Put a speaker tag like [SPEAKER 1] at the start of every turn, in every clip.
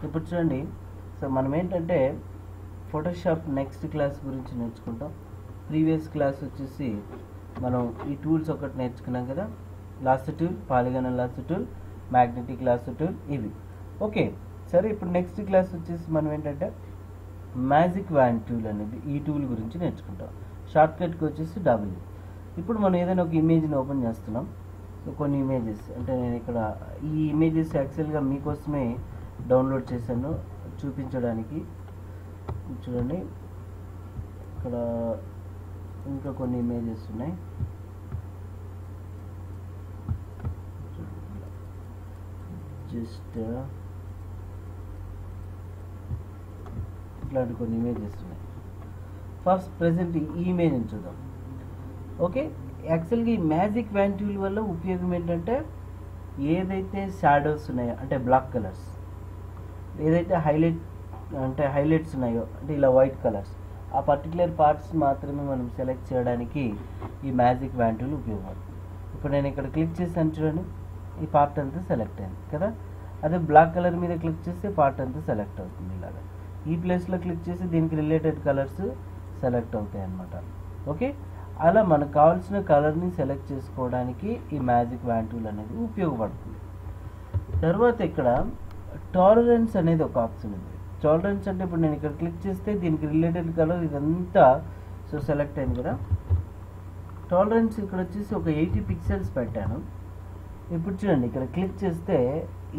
[SPEAKER 1] ఇప్పుడు చూడండి, సో మనం ఏంటంటే ఫోటోషాప్ నెక్స్ట్ క్లాస్ గురించి నేర్చుకుంటాం. ప్రీవియస్ క్లాస్ వచ్చేసి మనం ఈ టూల్స్ ఒకటి నేర్చుకున్నాం కదా, lasso tool, polygonal lasso tool, magnetic lasso tool, ఇవి ఓకే. సరే, ఇప్పుడు నెక్స్ట్ క్లాస్ వచ్చేసి మనం ఏంటంటే మ్యాజిక్ వ్యాన్ టూల్ అనేది ఈ టూల్ గురించి నేర్చుకుంటాం. షార్ట్ కట్కి వచ్చేసి డబ్ల్యూ. ఇప్పుడు మనం ఏదైనా ఒక ఇమేజ్ని ఓపెన్ చేస్తున్నాం. సో కొన్ని ఇమేజెస్ అంటే నేను ఇక్కడ ఈ ఇమేజెస్ యాక్చువల్గా మీకోసమే డౌన్లోడ్ చేశాను చూపించడానికి. చూడండి, ఇక్కడ ఇంకా కొన్ని ఇమేజెస్ ఉన్నాయి. జస్ట్ ఇట్లాంటి కొన్ని ఇమేజెస్ ఉన్నాయి. ఫస్ట్ ప్రెసెంట్ ఈ ఇమేజ్ని చూద్దాం. ఓకే, యాక్చువల్గా ఈ మ్యాజిక్ వ్యాన్ టూల్ వల్ల ఉపయోగం ఏంటంటే ఏదైతే షాడోస్ ఉన్నాయో అంటే బ్లాక్ కలర్స్, ఏదైతే హైలైట్స్ ఉన్నాయో అంటే ఇలా వైట్ కలర్స్, ఆ పర్టికులర్ పార్ట్స్ మాత్రమే మనం సెలెక్ట్ చేయడానికి ఈ మ్యాజిక్ వ్యాన్ టూల్ ఉపయోగపడుతుంది. ఇప్పుడు నేను ఇక్కడ క్లిక్ చేసాను చూడండి, ఈ పార్ట్ అంతా సెలెక్ట్ అయింది కదా. అదే బ్లాక్ కలర్ మీద క్లిక్ చేస్తే పార్ట్ అంతా సెలెక్ట్ అవుతుంది. ఇలాగా ఈ ప్లేస్లో క్లిక్ చేసి దీనికి రిలేటెడ్ కలర్స్ సెలెక్ట్ అవుతాయి అన్నమాట. ఓకే, అలా మనకు కావాల్సిన కలర్ని సెలెక్ట్ చేసుకోవడానికి ఈ మ్యాజిక్ వ్యాన్ టూల్ అనేది ఉపయోగపడుతుంది. తర్వాత ఇక్కడ టాలరెన్స్ అనేది ఒక ఆప్షన్ ఉంది. టాలరెన్స్ అంటే ఇప్పుడు నేను ఇక్కడ క్లిక్ చేస్తే దీనికి రిలేటెడ్ కలర్ ఇదంతా సో సెలెక్ట్ అయింది కదా. టాలరెన్స్ ఇక్కడ వచ్చేసి ఒక 80 పిక్సెల్స్ పెట్టాను. ఇప్పుడు చూడండి, ఇక్కడ క్లిక్ చేస్తే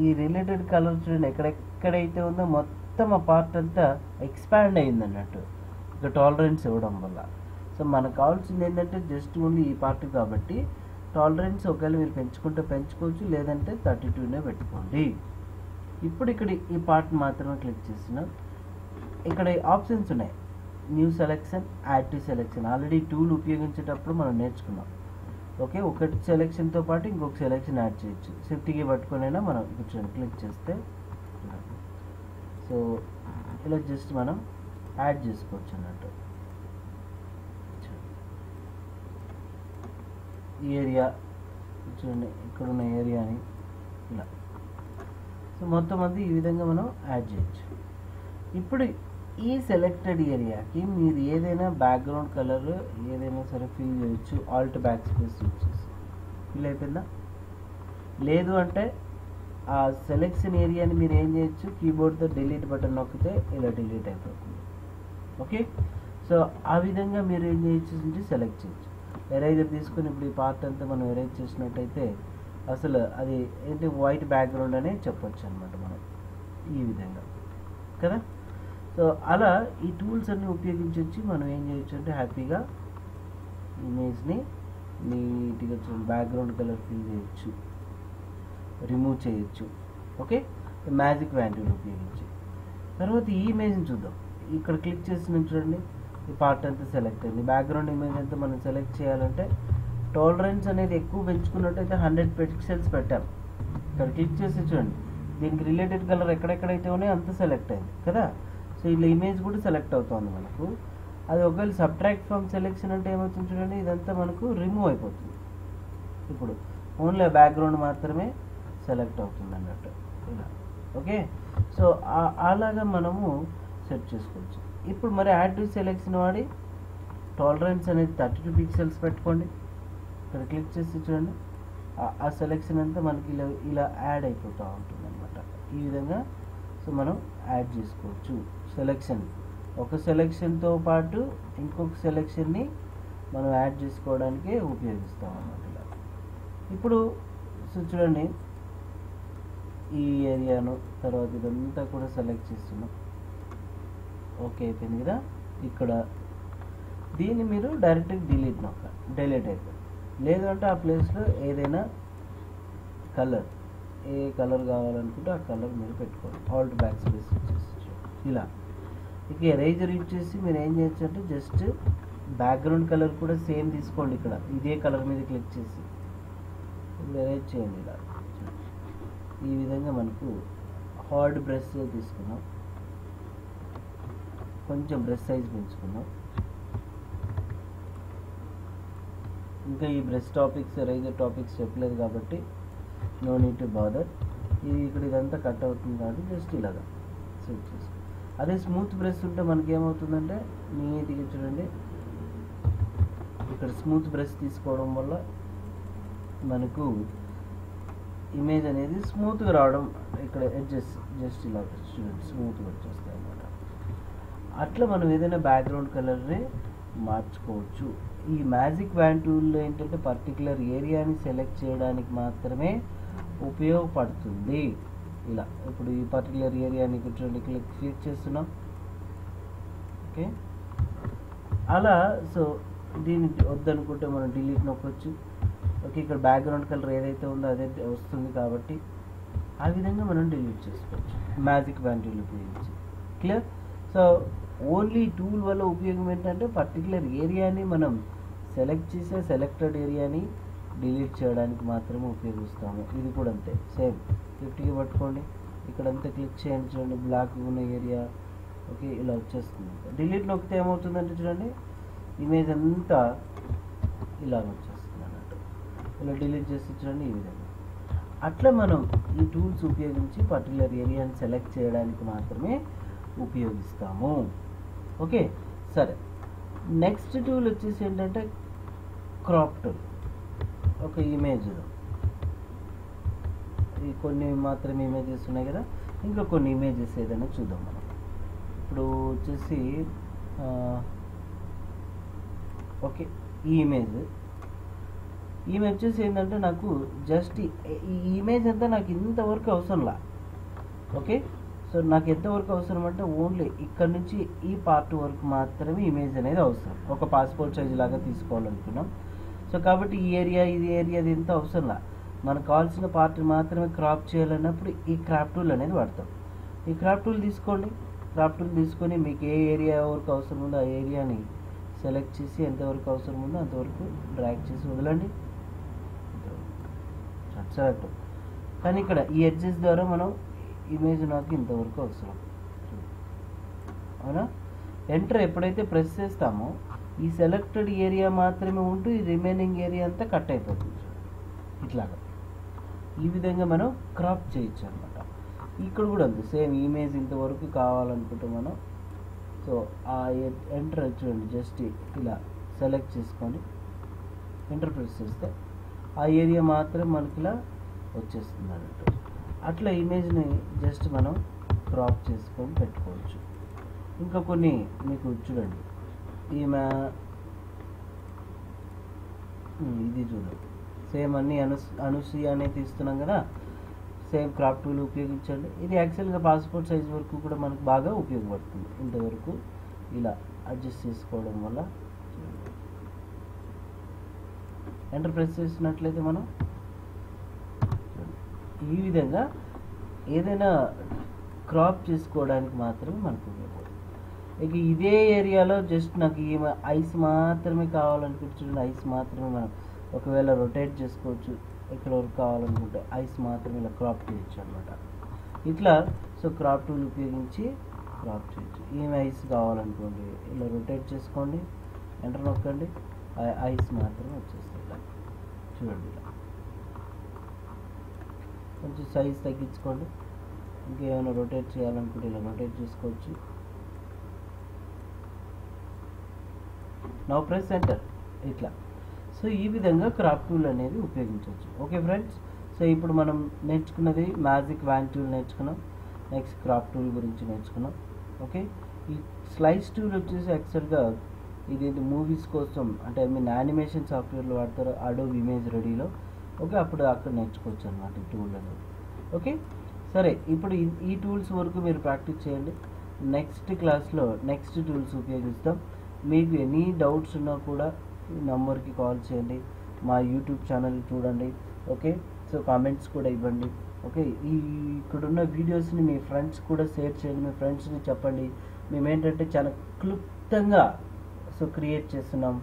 [SPEAKER 1] ఈ రిలేటెడ్ కలర్ చూడండి ఎక్కడెక్కడైతే ఉందో మొత్తం ఆ పార్ట్ అంతా ఎక్స్పాండ్ అయింది అన్నట్టు ఇక టాలరెన్స్ ఇవ్వడం వల్ల. సో మనకు కావాల్సింది ఏంటంటే జస్ట్ ఓన్లీ ఈ పార్ట్ కాబట్టి టాలరెన్స్ ఒకవేళ మీరు పెంచుకుంటే పెంచుకోవచ్చు, లేదంటే 32నే పెట్టుకోండి. ఇప్పుడు ఇక్కడ ఈ పార్ట్ మాత్రమే క్లిక్ చేసిన ఇక్కడ ఆప్షన్స్ ఉన్నాయి. New selection, add to selection. Already tool ఉపయోగించేటప్పుడు మనం నేర్చుకున్నాం. ఓకే, ఒకటి సెలెక్షన్తో పాటు ఇంకొక సెలెక్షన్ యాడ్ చేయొచ్చు. షిఫ్ట్కి పట్టుకునైనా మనం కూర్చొని క్లిక్ చేస్తే సో ఇలా జస్ట్ మనం యాడ్ చేసుకోవచ్చు అన్నట్టు. ఈ ఏరియా చూడండి, ఇక్కడున్న ఏరియాని ఇలా సో మొత్తం అంతా ఈ విధంగా మనం యాడ్ చేయొచ్చు. ఇప్పుడు ఈ సెలెక్టెడ్ ఏరియాకి మీరు ఏదైనా బ్యాక్గ్రౌండ్ కలర్ ఏదైనా సరే ఫిల్ చేయొచ్చు. ఆల్ట్ బ్యాక్ స్పేస్ వచ్చేసి ఫిల్ అయిపోయిందా? లేదు అంటే ఆ సెలెక్షన్ ఏరియాని మీరు ఏం చేయొచ్చు, కీబోర్డ్తో డిలీట్ బటన్ నొక్కితే ఇలా డిలీట్ అయిపోతుంది. ఓకే, సో ఆ విధంగా మీరు ఏం చేయొచ్చు అంటే సెలెక్ట్ చేయొచ్చు. ఎరేజర్ తీసుకుని ఇప్పుడు ఈ పార్ట్ అంతా మనం ఎరేజ్ చేసినట్టయితే అసలు అది ఏంటి వైట్ బ్యాక్గ్రౌండ్ అనే చెప్పొచ్చు అనమాట మనం ఈ విధంగా కదా. సో అలా ఈ టూల్స్ అన్ని ఉపయోగించి మనం ఏం చేయొచ్చు అంటే హ్యాపీగా ఇమేజ్ని నీట్గా బ్యాక్గ్రౌండ్ కలర్ ఫిల్ చేయొచ్చు, రిమూవ్ చేయొచ్చు. ఓకే, మ్యాజిక్ వ్యాన్ టూల్ ఉపయోగించి. తర్వాత ఈ ఇమేజ్ని చూద్దాం. ఇక్కడ క్లిక్ చేసిన చూడండి, ఈ పార్ట్ అంతా సెలెక్ట్ అయింది. బ్యాక్గ్రౌండ్ ఇమేజ్ అంతా మనం సెలెక్ట్ చేయాలంటే టాలరెన్స్ అనేది ఎక్కువ పెంచుకున్నట్టయితే 100 పిక్సెల్స్ పెట్టాం. ఇక్కడ క్లిక్ చేసి చూడండి, దీనికి రిలేటెడ్ కలర్ ఎక్కడెక్కడైతే ఉన్నాయో అంతా సెలెక్ట్ అయింది కదా. సో ఇలా ఇమేజ్ కూడా సెలెక్ట్ అవుతుంది మనకు. అది ఒకవేళ సబ్ట్రాక్ట్ ఫ్రమ్ సెలెక్షన్ అంటే ఏమవుతుంది చూడండి, ఇదంతా మనకు రిమూవ్ అయిపోతుంది. ఇప్పుడు ఓన్లీ బ్యాక్గ్రౌండ్ మాత్రమే సెలెక్ట్ అవుతుంది అన్నట్టు ఇలా. ఓకే, సో అలాగా మనము సెట్ చేసుకోవచ్చు. ఇప్పుడు మరి యాడ్ టు సెలెక్షన్ వాడి టాలరెన్స్ అనేది 32 పిక్సెల్స్ పెట్టుకోండి. ఇక్కడ క్లిక్ చేసి చూడండి, ఆ సెలెక్షన్ అంతా మనకి ఇలా యాడ్ అయిపోతూ ఉంటుంది అనమాట. ఈ విధంగా సో మనం యాడ్ చేసుకోవచ్చు. సెలెక్షన్ ఒక సెలెక్షన్తో పాటు ఇంకొక సెలెక్షన్ని మనం యాడ్ చేసుకోవడానికి ఉపయోగిస్తాం అన్నమాట ఇలా. ఇప్పుడు సో చూడండి, ఈ ఏరియాను తర్వాత ఇదంతా కూడా సెలెక్ట్ చేస్తున్నాం. ఓకే అయిపోయింది కదా. ఇక్కడ దీన్ని మీరు డైరెక్ట్గా డిలీట్ అయిపోయింది. లేదు అంటే ఆ ప్లేస్లో ఏదైనా కలర్, ఏ కలర్ కావాలనుకుంటే ఆ కలర్ మీరు పెట్టుకోండి. ఆల్ట్ బ్యాక్ స్పేస్ వచ్చేసి ఇలా. ఇక ఎరేజర్ యూజ్ చేసి మీరు ఏం చేయొచ్చు అంటే జస్ట్ బ్యాక్గ్రౌండ్ కలర్ కూడా సేమ్ తీసుకోండి. ఇక్కడ ఇదే కలర్ మీద క్లిక్ చేసి ఎరేజ్ చేయండి ఇలా. ఈ విధంగా మనకు హార్డ్ బ్రష్ తీసుకున్నాం, కొంచెం బ్రష్ సైజ్ పెంచుకున్నాం. ఇంకా ఈ బ్రష్ టాపిక్స్ ఎరేజర్ టాపిక్స్ చెప్పలేదు కాబట్టి నో నీడ్ టు బాదర్. ఇది ఇక్కడ ఇదంతా కట్ అవుతుంది కాబట్టి జస్ట్ ఇలాగా సెట్ చేసుకో. అదే స్మూత్ బ్రష్ ఉంటే మనకి ఏమవుతుందంటే నీట్గా చూడండి, ఇక్కడ స్మూత్ బ్రష్ తీసుకోవడం వల్ల మనకు ఇమేజ్ అనేది స్మూత్గా రావడం, ఇక్కడ ఎడ్జెస్ జస్ట్ ఇలా చూడండి స్మూత్గా వచ్చేస్తాయి అన్నమాట. అట్లా మనం ఏదైనా బ్యాక్గ్రౌండ్ కలర్ని మార్చుకోవచ్చు. ఈ మ్యాజిక్ వ్యాన్ టూల్లో ఏంటంటే పర్టికులర్ ఏరియాని సెలెక్ట్ చేయడానికి మాత్రమే ఉపయోగపడుతుంది. ఇలా ఇప్పుడు ఈ పర్టికులర్ ఏరియాని చూడండి క్లిక్ చేస్తున్నాం. ఓకే, అలా సో దీన్ని వద్దనుకుంటే మనం డిలీట్ నొక్కొచ్చు. ఓకే, ఇక్కడ బ్యాక్గ్రౌండ్ కలర్ ఏదైతే ఉందో అదే వస్తుంది కాబట్టి ఆ విధంగా మనం డిలీట్ చేసుకోవచ్చు మ్యాజిక్ వ్యాన్ టూల్ ఉపయోగించి. క్లియర్? సో ఓన్లీ టూల్ వల్ల ఉపయోగం ఏంటంటే పర్టికులర్ ఏరియాని మనం సెలెక్ట్ చేసే సెలెక్టెడ్ ఏరియాని డిలీట్ చేయడానికి మాత్రమే ఉపయోగిస్తాము. ఇది కూడా అంతే, సేమ్ 50కి పట్టుకోండి, ఇక్కడంతా క్లిక్ చేయండి, చూడండి బ్లాక్ ఉన్న ఏరియా. ఓకే, ఇలా వచ్చేస్తుంది. డిలీట్ నొక్కితే ఏమవుతుందంటే చూడండి ఇమేజ్ అంతా ఇలా వచ్చేస్తుంది అన్నట్టు. ఇలా డిలీట్ చేసి చూడండి ఈ విధంగా. అట్లా మనం ఈ టూల్స్ ఉపయోగించి పర్టికులర్ ఏరియాని సెలెక్ట్ చేయడానికి మాత్రమే ఉపయోగిస్తాము. ఓకే, సరే. నెక్స్ట్ టూల్ వచ్చేసి ఏంటంటే క్రాప్ టూల్. ఒక ఇమేజ్లో ఈ కొన్ని మాత్రమే ఇమేజెస్ ఉన్నాయి కదా, ఇంకా కొన్ని ఇమేజెస్ ఏదైనా చూద్దాం మనం. ఇప్పుడు వచ్చేసి ఓకే, ఈ ఇమేజ్ వచ్చేసి ఏంటంటే నాకు జస్ట్ ఈ ఇమేజ్ అంతా నాకు ఇంతవరకు అవసరంలా. ఓకే, సో నాకు ఎంతవరకు అవసరం అంటే ఓన్లీ ఇక్కడ నుంచి ఈ పార్ట్ వరకు మాత్రమే ఇమేజ్ అనేది అవసరం. ఒక పాస్పోర్ట్ సైజ్ లాగా తీసుకోవాలనుకున్నాం. సో కాబట్టి ఈ ఏరియా ఇది ఏరియాది ఎంత అవసరంలా, మనకు కావాల్సిన పార్ట్ మాత్రమే క్రాప్ చేయాలన్నప్పుడు ఈ క్రాప్ టూల్ అనేది వాడతాం. ఈ క్రాప్ టూల్ తీసుకోండి. క్రాప్ టూల్ తీసుకొని మీకు ఏ ఏరియా వరకు అవసరం ఉందో ఆ ఏరియాని సెలెక్ట్ చేసి ఎంతవరకు అవసరం ఉందో అంతవరకు డ్రాగ్ చేసి వదలండి. సెలెక్ట్. కానీ ఇక్కడ ఈ ఎడ్జెస్ ద్వారా మనం ఇమేజ్ నాకు ఇంతవరకు అవసరం, అవునా? ఎంటర్ ఎప్పుడైతే ప్రెస్ చేస్తామో ఈ సెలెక్టెడ్ ఏరియా మాత్రమే ఉంటూ ఈ రిమైనింగ్ ఏరియా అంతా కట్ అయిపోతుంది. ఇట్లాగా ఈ విధంగా మనం క్రాప్ చేయొచ్చు అనమాట. ఇక్కడ కూడా అంతే, సేమ్ ఇమేజ్ ఇంతవరకు కావాలనుకుంటే మనం సో ఆ ఎంటర్ చూడండి జస్ట్ ఇలా సెలెక్ట్ చేసుకొని ఎంటర్ ప్రెస్ చేస్తే ఆ ఏరియా మాత్రం మనకి ఇలా వచ్చేస్తుంది అన్నట్టు. అట్లా ఇమేజ్ని జస్ట్ మనం క్రాప్ చేసుకొని పెట్టుకోవచ్చు. ఇంకా కొన్ని మీకు చూడండి ఇది చూడండి, సేమ్ అన్ని అనుసూయ అనేది తీస్తున్నాం కదా, సేమ్ క్రాప్ టూల్ ఉపయోగించండి. ఇది యాక్చువల్గా పాస్పోర్ట్ సైజ్ వరకు కూడా మనకు బాగా ఉపయోగపడుతుంది. ఇంతవరకు ఇలా అడ్జస్ట్ చేసుకోవడం వల్ల ఎంటర్ ప్రెస్ చేసినట్లయితే మనం ఈ విధంగా ఏదైనా క్రాప్ చేసుకోవడానికి మాత్రమే మనకు ఉపయోగపడుతుంది. ఇక ఇదే ఏరియాలో జస్ట్ నాకు ఈ ఐస్ మాత్రమే కావాలనుకుంటే చూడండి, ఐస్ మాత్రమే మనం ఒకవేళ రొటేట్ చేసుకోవచ్చు. ఎక్కడ వరకు కావాలనుకుంటే ఐస్ మాత్రమే ఇలా క్రాప్ చేయొచ్చు అనమాట. ఇట్లా సో క్రాప్ టూల్ ఉపయోగించి క్రాప్ చేయొచ్చు. ఏమి ఐస్ కావాలనుకోండి ఇలా రొటేట్ చేసుకోండి, ఎంటర్ నొక్కండి, ఐస్ మాత్రమే వచ్చేస్తాయి. ఇలా చూడండి, ఇలా కొంచెం సైజ్ తగ్గించుకోండి. ఇంకేమైనా రొటేట్ చేయాలనుకుంటే ఇలా రొటేట్ చేసుకోవచ్చు. Now press enter. ఇట్లా సో ఈ విధంగా క్రాప్ టూల్ అనేది ఉపయోగించవచ్చు. ఓకే ఫ్రెండ్స్, సో ఇప్పుడు మనం నేర్చుకున్నది మ్యాజిక్ వ్యాన్ టూల్ నేర్చుకున్నాం, నెక్స్ట్ క్రాప్ టూల్ గురించి నేర్చుకున్నాం. ఓకే, ఈ స్లైస్ టూల్ వచ్చేసి యాక్చువల్గా ఇది మూవీస్ కోసం అంటే ఐ మీన్ యానిమేషన్ సాఫ్ట్వేర్లో వాడతారు, అడోబ్ ఇమేజ్ రెడీలో. ఓకే, అప్పుడు అక్కడ నేర్చుకోవచ్చు అనమాట ఈ టూల్ అనేది. ఓకే, సరే ఇప్పుడు ఈ టూల్స్ వరకు మీరు ప్రాక్టీస్ చేయండి. నెక్స్ట్ క్లాస్లో నెక్స్ట్ టూల్స్ ఉపయోగిస్తాం. మీకు ఎనీ డౌట్స్ ఉన్నా కూడా ఈ నంబర్కి కాల్ చేయండి, మా యూట్యూబ్ ఛానల్ చూడండి. ఓకే, సో కామెంట్స్ కూడా ఇవ్వండి. ఓకే, ఇక్కడున్న వీడియోస్ని మీ ఫ్రెండ్స్ కూడా షేర్ చేయండి, మీ ఫ్రెండ్స్ని చెప్పండి. మేమేంటంటే చాలా క్లుప్తంగా సో క్రియేట్ చేస్తున్నాం.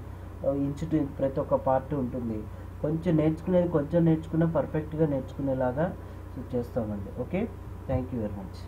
[SPEAKER 1] ఇంచుటు ప్రతి ఒక్క పార్ట్ ఉంటుంది. కొంచెం నేర్చుకునేది కొంచెం నేర్చుకున్నా పర్ఫెక్ట్గా నేర్చుకునేలాగా చేస్తామండి. Okay, thank you very much.